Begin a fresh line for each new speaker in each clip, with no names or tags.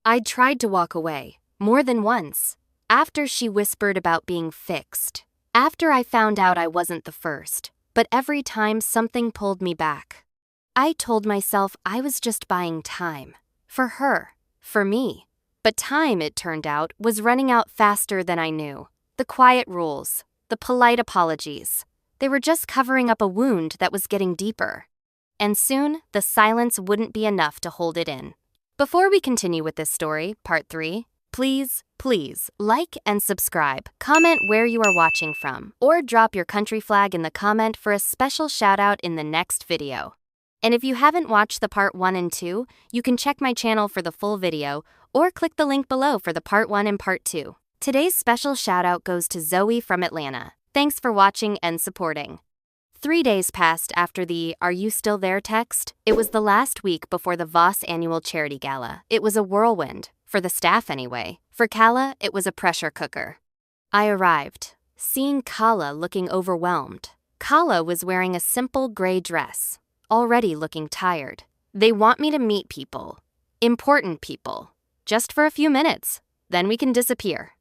I'd tried to walk away, more than once, after she whispered about being fixed. After I found out I wasn't the first, but every time something pulled me back. I told myself I was just buying time. For her, for me. But time, it turned out, was running out faster than I knew. The quiet rules, the polite apologies, they were just covering up a wound that was getting deeper. And soon, the silence wouldn't be enough to hold it in. Before we continue with this story, part 3, please like and subscribe, comment where you are watching from, or drop your country flag in the comment for a special shout out in the next video. And if you haven't watched the part 1 and 2, you can check my channel for the full video, or click the link below for the part 1 and part 2. Today's special shout out goes to Zoe from Atlanta. Thanks for watching and supporting. 3 days passed after the "Are you still there?" text. It was the last week before the Voss annual charity gala. It was a whirlwind, for the staff anyway. For Kala, it was a pressure cooker. I arrived, seeing Kala looking overwhelmed. Kala was wearing a simple gray dress, already looking tired. They want me to meet people, important people, just for a few minutes, then we can disappear.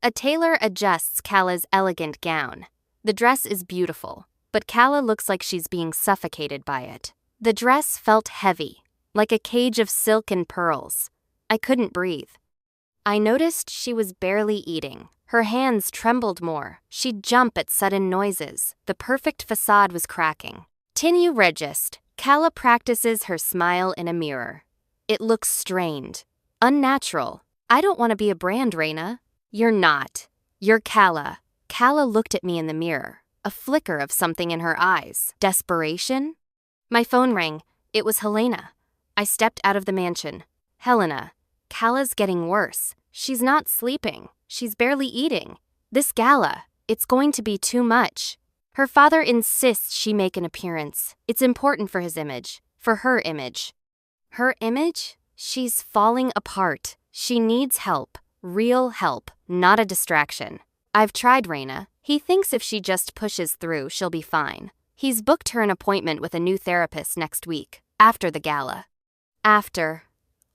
A tailor adjusts Kala's elegant gown. The dress is beautiful, but Kala looks like she's being suffocated by it. The dress felt heavy, like a cage of silk and pearls. I couldn't breathe. I noticed she was barely eating. Her hands trembled more. She'd jump at sudden noises. The perfect facade was cracking. Tinu regist. Kala practices her smile in a mirror. It looks strained, unnatural. I don't want to be a brand, Reina. You're not. You're Kala. Kala looked at me in the mirror, a flicker of something in her eyes. Desperation? My phone rang. It was Helena. I stepped out of the mansion. Helena. Kala's getting worse. She's not sleeping. She's barely eating. This gala, it's going to be too much. Her father insists she make an appearance. It's important for his image, for her image. Her image? She's falling apart. She needs help, real help, not a distraction. I've tried Reina. He thinks if she just pushes through, she'll be fine. He's booked her an appointment with a new therapist next week, after the gala. After.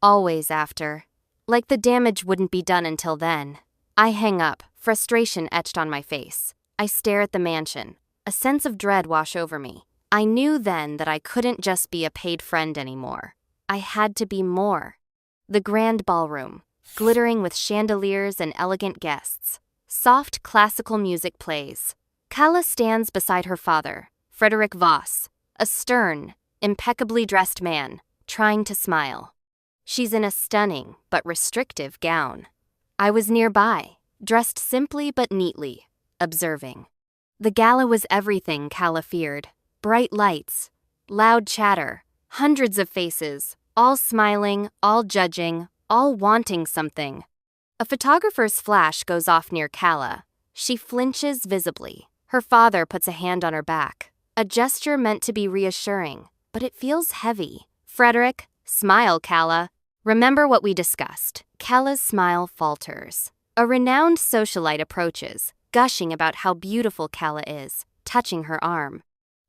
Always after. Like the damage wouldn't be done until then. I hang up, frustration etched on my face. I stare at the mansion. A sense of dread wash over me. I knew then that I couldn't just be a paid friend anymore. I had to be more. The grand ballroom, glittering with chandeliers and elegant guests. Soft classical music plays. Kala stands beside her father, Frederick Voss, a stern, impeccably dressed man, trying to smile. She's in a stunning but restrictive gown. I was nearby, dressed simply but neatly, observing. The gala was everything Kala feared. Bright lights, loud chatter, hundreds of faces, all smiling, all judging, all wanting something. A photographer's flash goes off near Kala. She flinches visibly. Her father puts a hand on her back. A gesture meant to be reassuring, but it feels heavy. Frederick, smile, Kala. Remember what we discussed. Kala's smile falters. A renowned socialite approaches, gushing about how beautiful Kala is, touching her arm.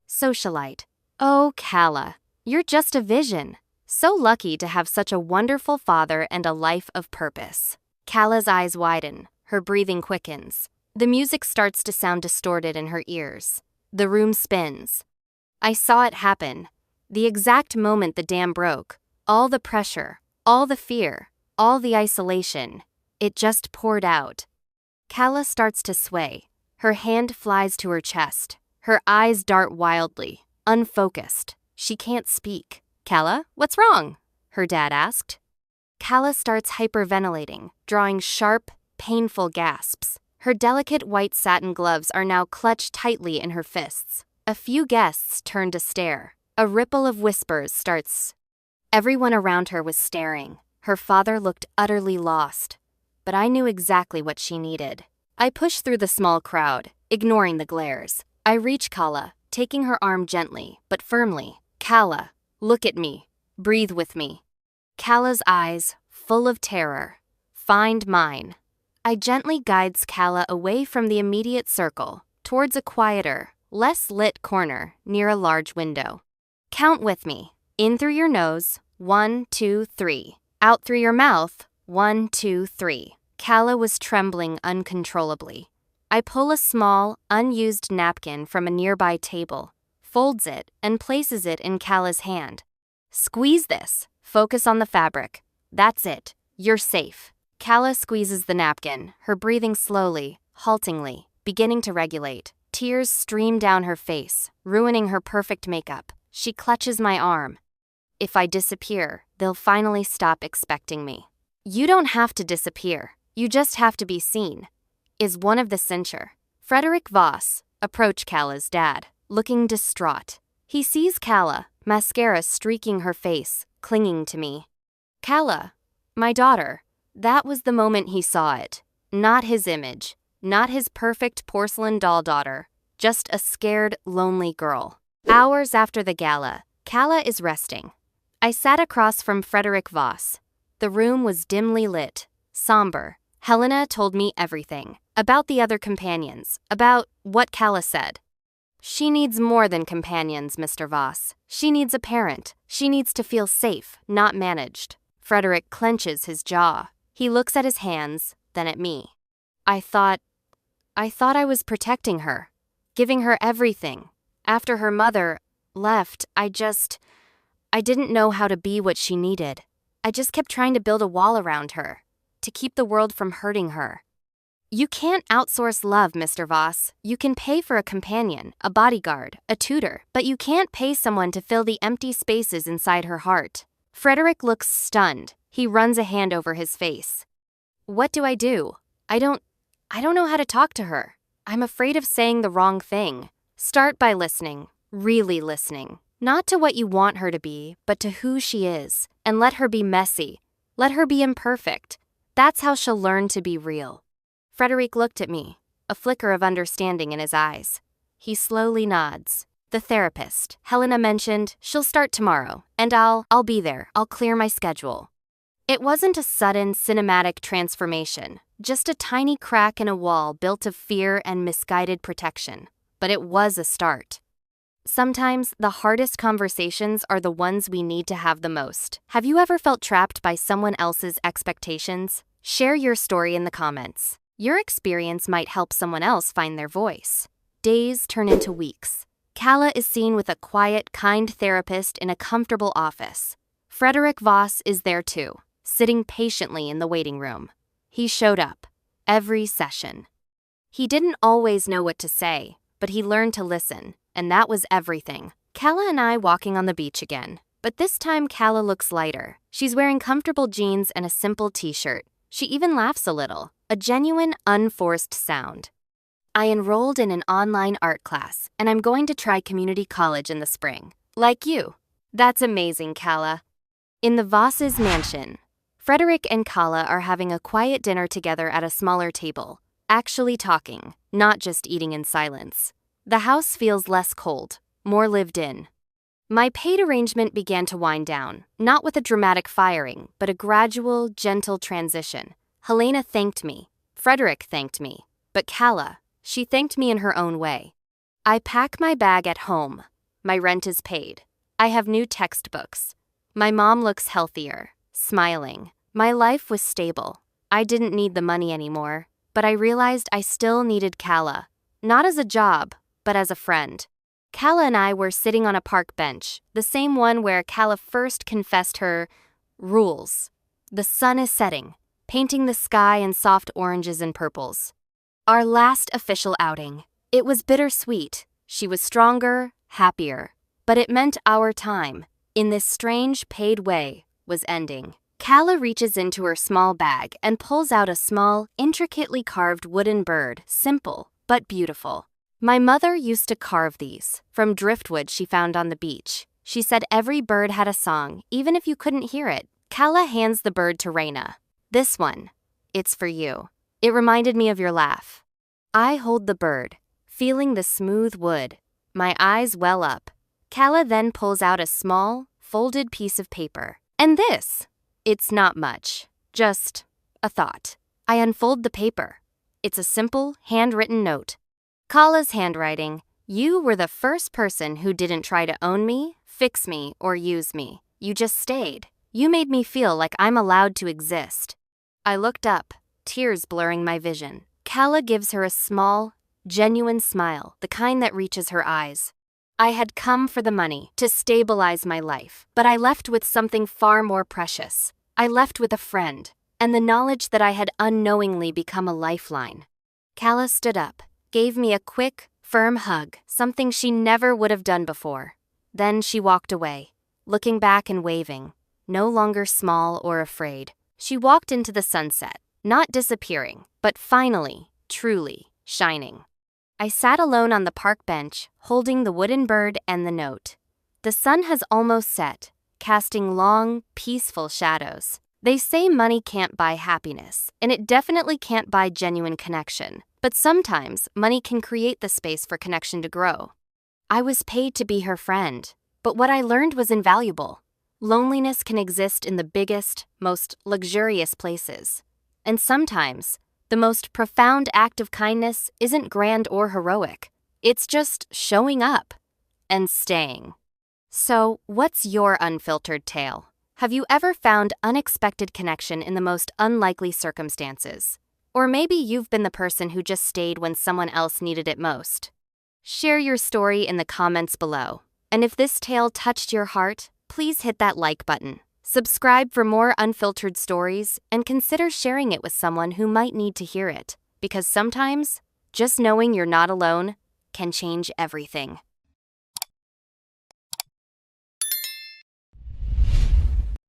Socialite. Oh, Kala, you're just a vision. So lucky to have such a wonderful father and a life of purpose. Kala's eyes widen, her breathing quickens. The music starts to sound distorted in her ears. The room spins. I saw it happen. The exact moment the dam broke. All the pressure, all the fear, all the isolation. It just poured out. Kala starts to sway. Her hand flies to her chest. Her eyes dart wildly, unfocused. She can't speak. Kala, what's wrong? Her dad asked. Kala starts hyperventilating, drawing sharp, painful gasps. Her delicate white satin gloves are now clutched tightly in her fists. A few guests turn to stare. A ripple of whispers starts. Everyone around her was staring. Her father looked utterly lost. But I knew exactly what she needed. I push through the small crowd, ignoring the glares. I reach Kala, taking her arm gently, but firmly. Kala, look at me. Breathe with me. Kala's eyes, full of terror, find mine. I gently guides Kala away from the immediate circle, towards a quieter, less lit corner near a large window. Count with me. In through your nose, 1, 2, 3. Out through your mouth, 1, 2, 3. Calla was trembling uncontrollably. I pull a small, unused napkin from a nearby table, folds it, and places it in Calla's hand. Squeeze this. Focus on the fabric. That's it. You're safe. Calla squeezes the napkin, her breathing slowly, haltingly, beginning to regulate. Tears stream down her face, ruining her perfect makeup. She clutches my arm. If I disappear, they'll finally stop expecting me. You don't have to disappear. You just have to be seen, is one of the censure. Frederick Voss approached Calla's dad, looking distraught. He sees Calla, mascara streaking her face, clinging to me. Calla, my daughter. That was the moment he saw it. Not his image, not his perfect porcelain doll daughter, just a scared, lonely girl. Hours after the gala, Calla is resting. I sat across from Frederick Voss. The room was dimly lit, somber. Helena told me everything. About the other companions, about what Calla said. She needs more than companions, Mr. Voss. She needs a parent. She needs to feel safe, not managed. Frederick clenches his jaw. He looks at his hands, then at me. I thought I was protecting her, giving her everything. After her mother left, I didn't know how to be what she needed. I just kept trying to build a wall around her, to keep the world from hurting her. You can't outsource love, Mr. Voss. You can pay for a companion, a bodyguard, a tutor, but you can't pay someone to fill the empty spaces inside her heart. Frederick looks stunned. He runs a hand over his face. What do? I don't know how to talk to her. I'm afraid of saying the wrong thing. Start by listening, really listening. Not to what you want her to be, but to who she is. And let her be messy. Let her be imperfect. That's how she'll learn to be real. Frederick looked at me, a flicker of understanding in his eyes. He slowly nods. The therapist, Helena mentioned, she'll start tomorrow, and I'll be there. I'll clear my schedule. It wasn't a sudden, cinematic transformation, just a tiny crack in a wall built of fear and misguided protection. But it was a start. Sometimes the hardest conversations are the ones we need to have the most. Have you ever felt trapped by someone else's expectations? Share your story in the comments. Your experience might help someone else find their voice. Days turn into weeks. Calla is seen with a quiet, kind therapist in a comfortable office. Frederick Voss is there too, sitting patiently in the waiting room. He showed up, every session. He didn't always know what to say, but he learned to listen, and that was everything. Calla and I walking on the beach again, but this time Calla looks lighter. She's wearing comfortable jeans and a simple t-shirt. She even laughs a little, a genuine, unforced sound. I enrolled in an online art class, and I'm going to try community college in the spring. Like you. That's amazing, Calla. In the Voss's mansion, Frederick and Calla are having a quiet dinner together at a smaller table, actually talking, not just eating in silence. The house feels less cold, more lived in. My paid arrangement began to wind down, not with a dramatic firing, but a gradual, gentle transition. Helena thanked me. Frederick thanked me. But Calla, she thanked me in her own way. I pack my bag at home. My rent is paid. I have new textbooks. My mom looks healthier, smiling. My life was stable. I didn't need the money anymore, but I realized I still needed Calla. Not as a job, but as a friend. Calla and I were sitting on a park bench, the same one where Calla first confessed her rules. The sun is setting, painting the sky in soft oranges and purples. Our last official outing. It was bittersweet. She was stronger, happier. But it meant our time, in this strange, paid way, was ending. Calla reaches into her small bag and pulls out a small, intricately carved wooden bird, simple, but beautiful. My mother used to carve these, from driftwood she found on the beach. She said every bird had a song, even if you couldn't hear it. Calla hands the bird to Reina. This one. It's for you. It reminded me of your laugh. I hold the bird, feeling the smooth wood. My eyes well up. Calla then pulls out a small, folded piece of paper. And this? It's not much. Just a thought. I unfold the paper. It's a simple, handwritten note. Calla's handwriting. You were the first person who didn't try to own me, fix me, or use me. You just stayed. You made me feel like I'm allowed to exist. I looked up, tears blurring my vision. Kala gives her a small, genuine smile, the kind that reaches her eyes. I had come for the money, to stabilize my life, but I left with something far more precious. I left with a friend, and the knowledge that I had unknowingly become a lifeline. Kala stood up, gave me a quick, firm hug, something she never would have done before. Then she walked away, looking back and waving, no longer small or afraid. She walked into the sunset, not disappearing, but finally, truly, shining. I sat alone on the park bench, holding the wooden bird and the note. The sun has almost set, casting long, peaceful shadows. They say money can't buy happiness, and it definitely can't buy genuine connection. But sometimes, money can create the space for connection to grow. I was paid to be her friend, but what I learned was invaluable. Loneliness can exist in the biggest, most luxurious places. And sometimes, the most profound act of kindness isn't grand or heroic. It's just showing up and staying. So, what's your unfiltered tale? Have you ever found unexpected connection in the most unlikely circumstances? Or maybe you've been the person who just stayed when someone else needed it most. Share your story in the comments below. And if this tale touched your heart, please hit that like button. Subscribe for more unfiltered stories and consider sharing it with someone who might need to hear it. Because sometimes, just knowing you're not alone can change everything.